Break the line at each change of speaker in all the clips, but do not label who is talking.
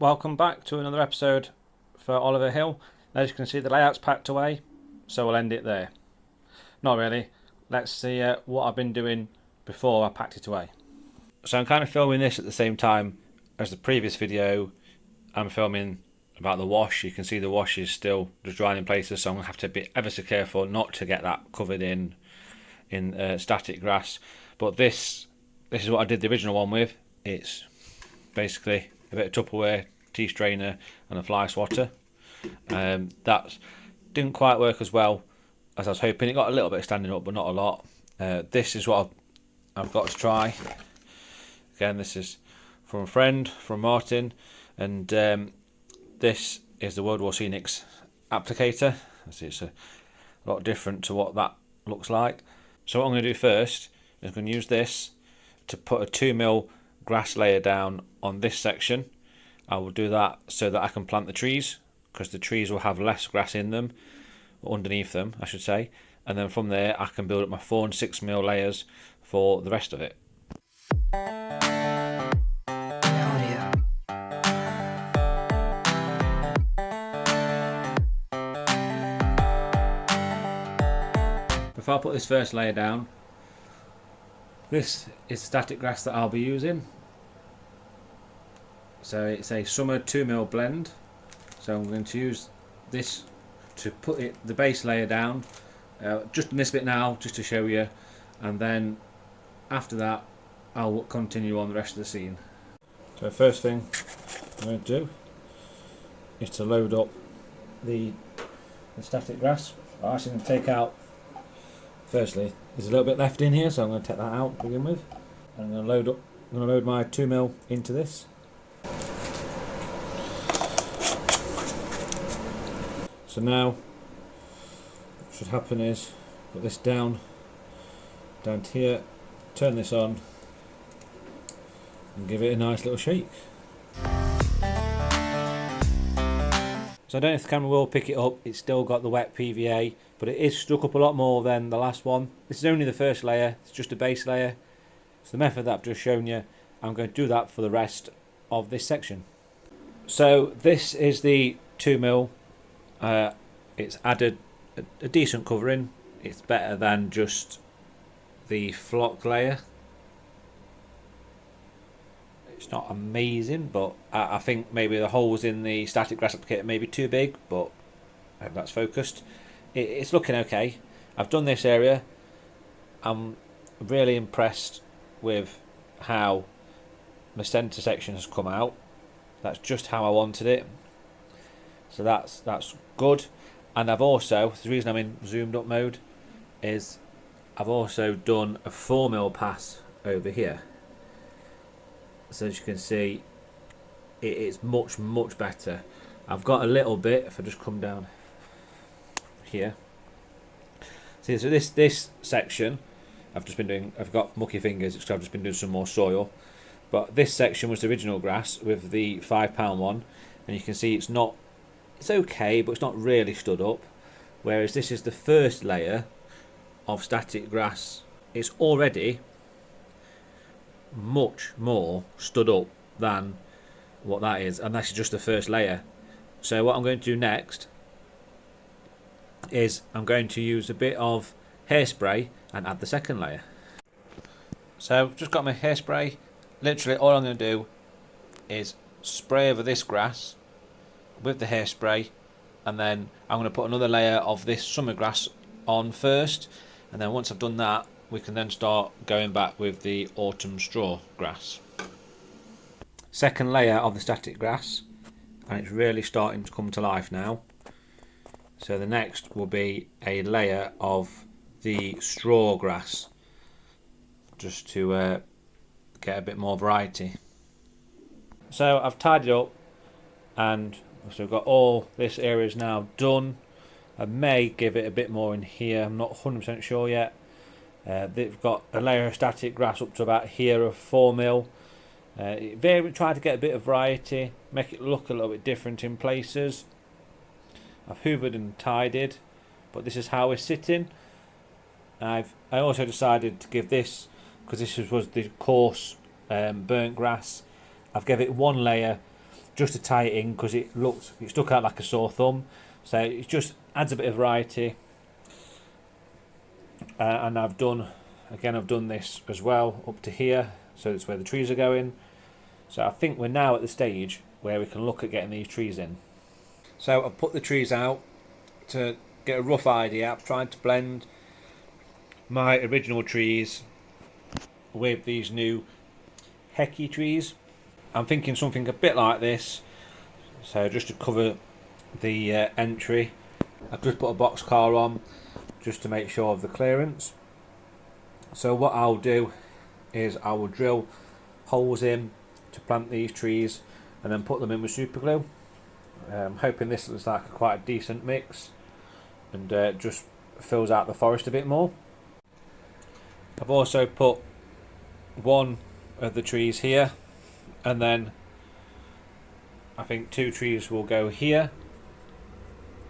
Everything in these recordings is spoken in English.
Welcome back to another episode for Oliver Hill. As you can see, the layout's packed away, so we'll end it there. Not really. Let's see what I've been doing before I packed it away. So I'm kind of filming this at the same time as the previous video. I'm filming about the wash. You can see the wash is still just drying in places, so I'm going to have to be ever so careful not to get that covered in static grass. But this is what I did the original one with. It's basically a bit of Tupperware, tea strainer and a fly swatter. That didn't quite work as well as I was hoping. It got a little bit of standing up, but not a lot. This is what I've got to try. Again, this is from a friend, from Martin, and this is the World War Scenics applicator. It's a lot different to what that looks like. So what I'm going to do first is I'm going to use this to put a 2mm grass layer down on this section. I will do that so that I can plant the trees, because the trees will have less grass in them, or underneath them I should say, and then from there I can build up my 4 and 6mm layers for the rest of it. Before I put this first layer down, this is static grass that I'll be using. So it's a summer 2mm blend. So I'm going to use this to put the base layer down, just in this bit now, just to show you, and then after that I'll continue on the rest of the scene. So first thing I'm going to do is to load up the static grass. I'm actually going to take out, firstly there's a little bit left in here, so I'm going to take that out to begin with. And I'm going to load my 2mm into this. So now what should happen is put this down to here, turn this on and give it a nice little shake. So I don't know if the camera will pick it up, it's still got the wet PVA, but it is stuck up a lot more than the last one. This is only the first layer, it's just a base layer. So the method that I've just shown you, I'm going to do that for the rest of this section. So this is the 2mm. It's added a decent covering. It's better than just the flock layer. It's not amazing, but I think maybe the holes in the static grass applicator may be too big, but I hope that's focused. It's looking okay. I've done this area. I'm really impressed with how the centre section has come out. That's just how I wanted it. So that's good. And I've also, the reason I'm in zoomed up mode is I've also done a 4mm pass over here. So as you can see, it's much better. I've got a little bit, if I just come down here. See, so this section, I've got mucky fingers because I've just been doing some more soil. But this section was the original grass with the £5 one, and you can see it's okay, but it's not really stood up. Whereas this is the first layer of static grass. It's already much more stood up than what that is, and that's just the first layer. So what I'm going to do next is I'm going to use a bit of hairspray and add the second layer. So I've just got my hairspray. Literally all I'm going to do is spray over this grass with the hairspray, and then I'm going to put another layer of this summer grass on first, and then once I've done that we can then start going back with the autumn straw grass. Second layer of the static grass, and it's really starting to come to life now. So the next will be a layer of the straw grass, just to get a bit more variety. So I've tidied up, and so we've got all this area is now done. I may give it a bit more in here, I'm not 100% sure yet. They've got a layer of static grass up to about here of 4mm. Try to get a bit of variety, make it look a little bit different in places. I've hoovered and tidied, but this is how we're sitting. I also decided to give this, because this was the coarse burnt grass, I've given it one layer just to tie it in, because it stuck out like a sore thumb. So it just adds a bit of variety. And I've done this as well up to here, so that's where the trees are going. So I think we're now at the stage where we can look at getting these trees in. So I've put the trees out to get a rough idea. I'm trying to blend my original trees with these new Heki trees. I'm thinking something a bit like this. So just to cover the entry, I've just put a box car on just to make sure of the clearance. So what I'll do is I will drill holes in to plant these trees and then put them in with super glue. I'm hoping this looks like quite a decent mix and just fills out the forest a bit more. I've also put one of the trees here, and then I think 2 trees will go here.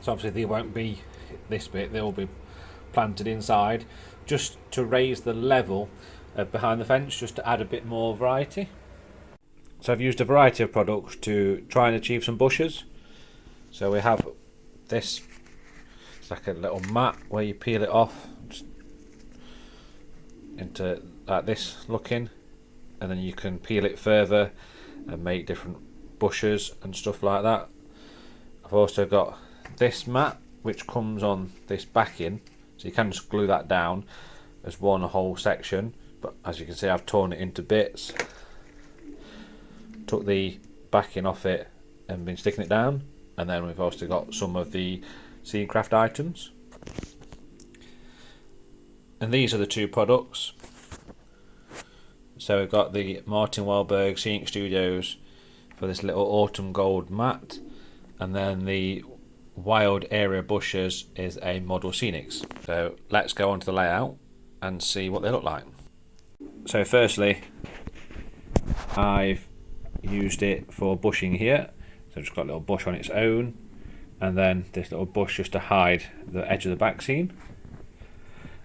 So obviously they won't be this bit, they'll be planted inside, just to raise the level behind the fence, just to add a bit more variety. So I've used a variety of products to try and achieve some bushes. So we have this, it's like a little mat where you peel it off just into like this looking, and then you can peel it further and make different bushes and stuff like that. I've also got this mat which comes on this backing, so you can just glue that down as one whole section, but as you can see I've torn it into bits, took the backing off it and been sticking it down. And then we've also got some of the Scenecraft items, and these are the 2 products. So we've got the Martin Wahlberg Scenic Studios for this little autumn gold mat, and then the Wild Area Bushes is a Model Scenics. So let's go on to the layout and see what they look like. So firstly, I've used it for bushing here. So I've just got a little bush on its own, and then this little bush just to hide the edge of the back scene.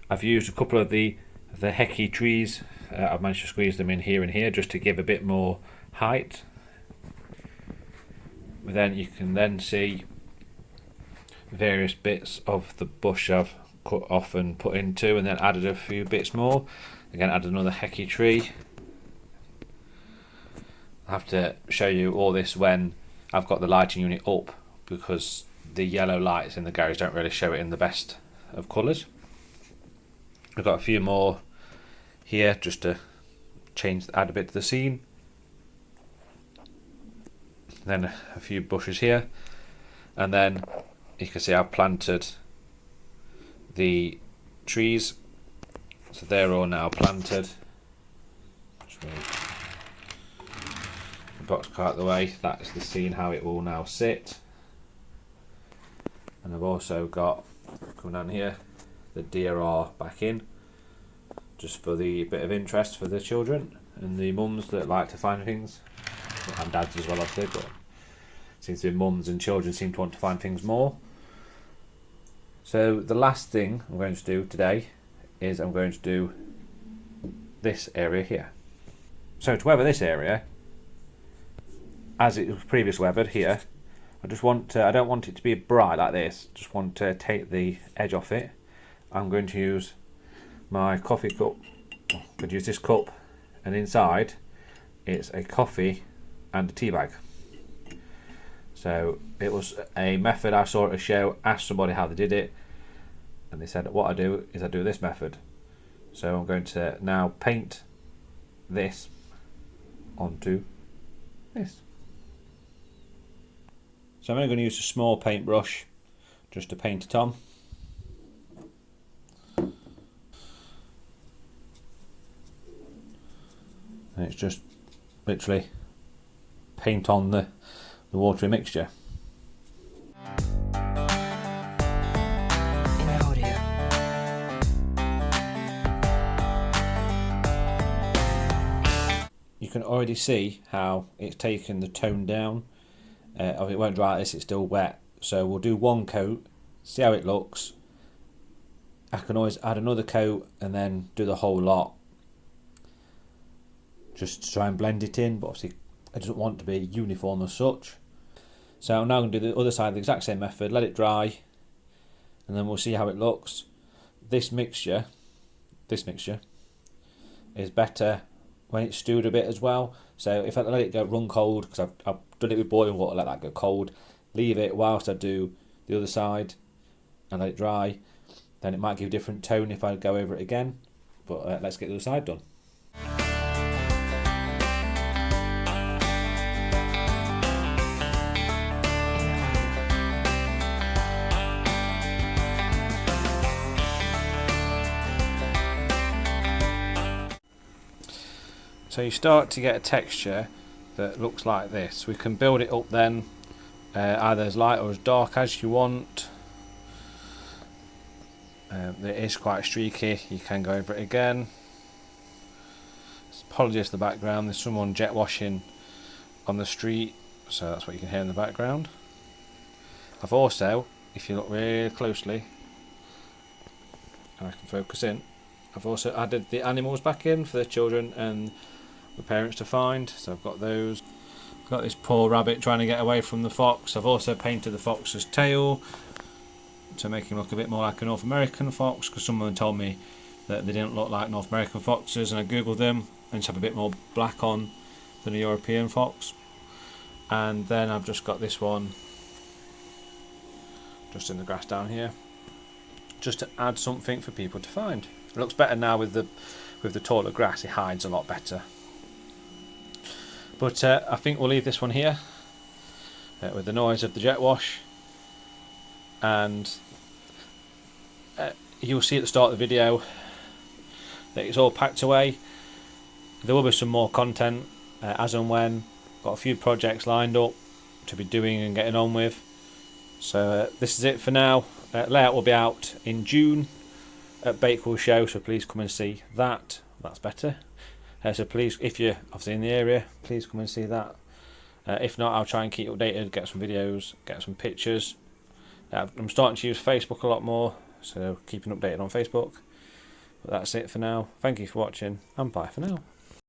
I've used a couple of the Heki trees. I've managed to squeeze them in here and here just to give a bit more height. But then you can then see various bits of the bush I've cut off and put into, and then added a few bits more. Again, added another Heki tree. I have to show you all this when I've got the lighting unit up, because the yellow lights in the garage don't really show it in the best of colours. I've got a few more here just to add a bit to the scene. Then a few bushes here, and then you can see I've planted the trees, so they're all now planted. Just box car out the way, that's the scene how it will now sit. And I've also got, coming down here, the DRR back in, just for the bit of interest for the children and the mums that like to find things, and dads as well obviously, but it seems to be mums and children seem to want to find things more. So the last thing I'm going to do today is I'm going to do this area here. So to weather this area, as it was previously weathered here, I don't want it to be bright like this, just want to take the edge off it. I'm going to use my coffee cup. I'm going to use this cup, and inside it's a coffee and a tea bag. So it was a method I saw at a show, asked somebody how they did it, and they said what I do is I do this method. So I'm going to now paint this onto this. So I'm only going to use a small paintbrush just to paint it on. And it's just literally paint on the watery mixture. You can already see how it's taken the tone down. It won't dry like this, it's still wet. So we'll do one coat, see how it looks. I can always add another coat and then do the whole lot, just to try and blend it in. But obviously it doesn't want to be uniform as such. So I'm now going to do the other side the exact same method, let it dry, and then we'll see how it looks. This mixture is better when it's stewed a bit as well. So if I let it go run cold, because I've done it with boiling water, let that go cold, leave it whilst I do the other side and let it dry, then it might give a different tone if I go over it again. But let's get the other side done. So you start to get a texture that looks like this. We can build it up then, either as light or as dark as you want. It is quite streaky, you can go over it again. Apologies for the background, there's someone jet washing on the street, so that's what you can hear in the background. I've also, if you look really closely, and I can focus in, I've also added the animals back in for the children and the parents to find. So I've got those. I've got this poor rabbit trying to get away from the fox. I've also painted the fox's tail to make him look a bit more like a North American fox, because someone told me that they didn't look like North American foxes, and I googled them and just have a bit more black on than a European fox. And then I've just got this one just in the grass down here, just to add something for people to find. It looks better now with the taller grass, it hides a lot better. But I think we'll leave this one here with the noise of the jet wash, and you'll see at the start of the video that it's all packed away. There will be some more content as and when. Got a few projects lined up to be doing and getting on with. So this is it for now. Layout will be out in June at Bakewell Show, so please come and see that. That's better. So please, if you're obviously in the area, please come and see that. If not, I'll try and keep you updated, get some videos, get some pictures. I'm starting to use Facebook a lot more, so keeping updated on Facebook. But that's it for now. Thank you for watching, and bye for now.